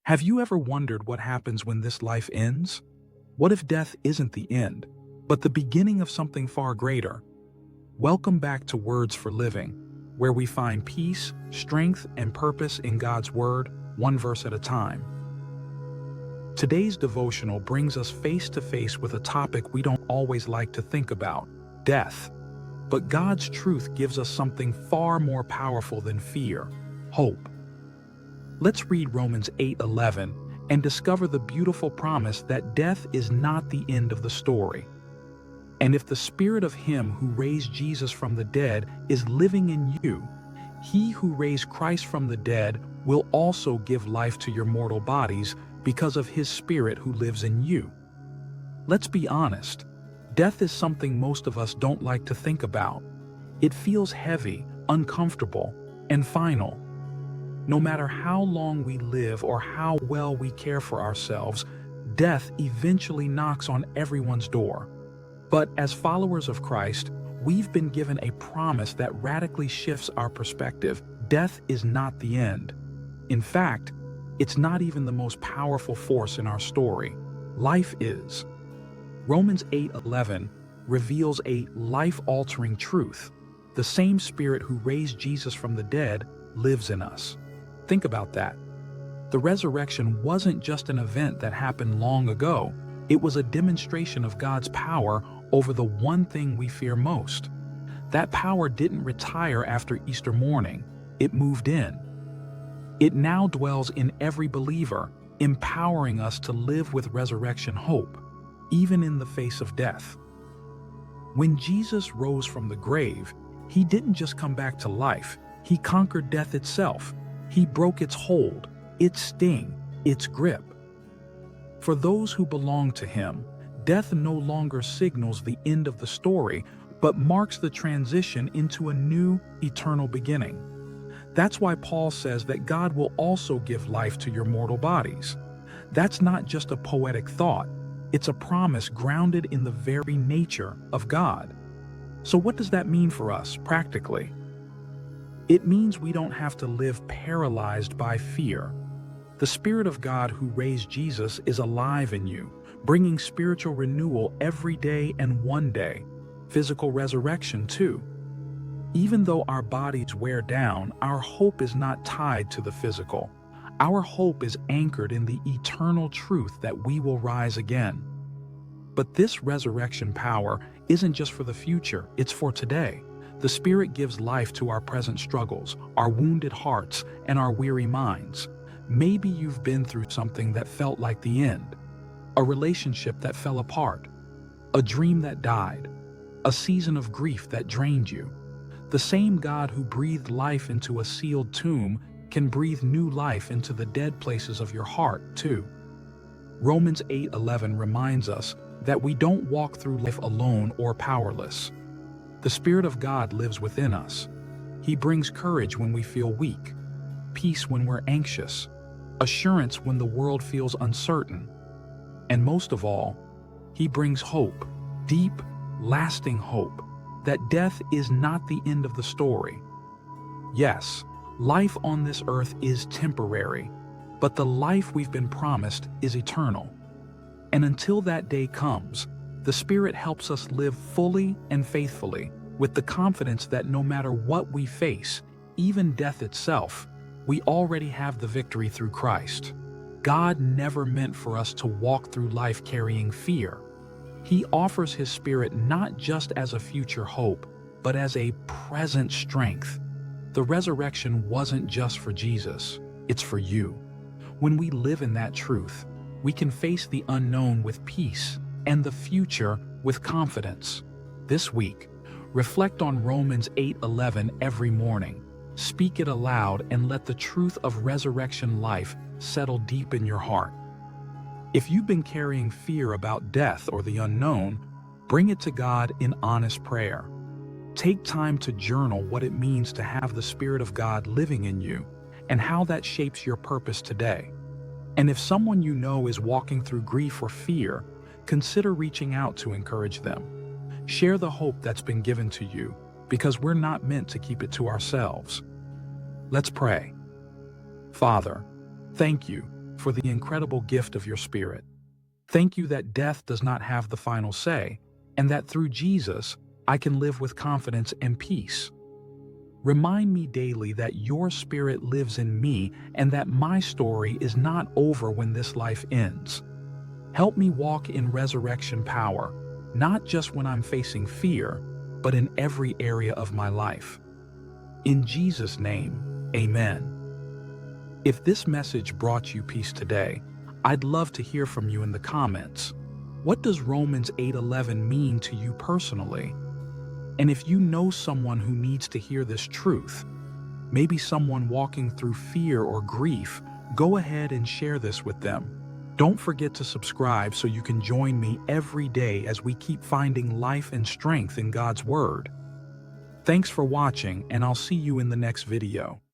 Have you ever wondered what happens when this life ends? What if death isn't the end, but the beginning of something far greater? Welcome back to Words for Living, where we find peace, strength, and purpose in God's Word, one verse at a time. Today's devotional brings us face to face with a topic we don't always like to think about: death. But God's truth gives us something far more powerful than fear: hope. Let's read Romans 8:11 and discover the beautiful promise that death is not the end of the story. And if the Spirit of Him who raised Jesus from the dead is living in you, He who raised Christ from the dead will also give life to your mortal bodies because of His Spirit who lives in you. Let's be honest. Death is something most of us don't like to think about. It feels heavy, uncomfortable, and final. No matter how long we live or how well we care for ourselves, death eventually knocks on everyone's door. But as followers of Christ, we've been given a promise that radically shifts our perspective. Death is not the end. In fact, it's not even the most powerful force in our story. Life is. Romans 8:11 reveals a life-altering truth. The same Spirit who raised Jesus from the dead lives in us. Think about that. The resurrection wasn't just an event that happened long ago. It was a demonstration of God's power over the one thing we fear most. That power didn't retire after Easter morning. It moved in. It now dwells in every believer, empowering us to live with resurrection hope, even in the face of death. When Jesus rose from the grave, He didn't just come back to life. He conquered death itself. He broke its hold, its sting, its grip. For those who belong to Him, death no longer signals the end of the story, but marks the transition into a new, eternal beginning. That's why Paul says that God will also give life to your mortal bodies. That's not just a poetic thought. It's a promise grounded in the very nature of God. So what does that mean for us, practically? It means we don't have to live paralyzed by fear. The Spirit of God who raised Jesus is alive in you, bringing spiritual renewal every day and one day, physical resurrection too. Even though our bodies wear down, our hope is not tied to the physical. Our hope is anchored in the eternal truth that we will rise again. But this resurrection power isn't just for the future, it's for today. The Spirit gives life to our present struggles, our wounded hearts, and our weary minds. Maybe you've been through something that felt like the end, a relationship that fell apart, a dream that died, a season of grief that drained you. The same God who breathed life into a sealed tomb can breathe new life into the dead places of your heart, too. Romans 8:11 reminds us that we don't walk through life alone or powerless. The Spirit of God lives within us. He brings courage when we feel weak, peace when we're anxious, assurance when the world feels uncertain. And most of all, He brings hope, deep, lasting hope, that death is not the end of the story. Yes, life on this earth is temporary, but the life we've been promised is eternal. And until that day comes, the Spirit helps us live fully and faithfully, with the confidence that no matter what we face, even death itself, we already have the victory through Christ. God never meant for us to walk through life carrying fear. He offers His Spirit not just as a future hope, but as a present strength. The resurrection wasn't just for Jesus, it's for you. When we live in that truth, we can face the unknown with peace and the future with confidence. This week, reflect on Romans 8:11 every morning. Speak it aloud and let the truth of resurrection life settle deep in your heart. If you've been carrying fear about death or the unknown, bring it to God in honest prayer. Take time to journal what it means to have the Spirit of God living in you and how that shapes your purpose today. And if someone you know is walking through grief or fear, consider reaching out to encourage them. Share the hope that's been given to you, because we're not meant to keep it to ourselves. Let's pray. Father, thank you for the incredible gift of your Spirit. Thank you that death does not have the final say, and that through Jesus, I can live with confidence and peace. Remind me daily that your Spirit lives in me and that my story is not over when this life ends. Help me walk in resurrection power, not just when I'm facing fear, but in every area of my life. In Jesus' name, amen. If this message brought you peace today, I'd love to hear from you in the comments. What does Romans 8:11 mean to you personally? And if you know someone who needs to hear this truth, maybe someone walking through fear or grief, go ahead and share this with them. Don't forget to subscribe so you can join me every day as we keep finding life and strength in God's Word. Thanks for watching, and I'll see you in the next video.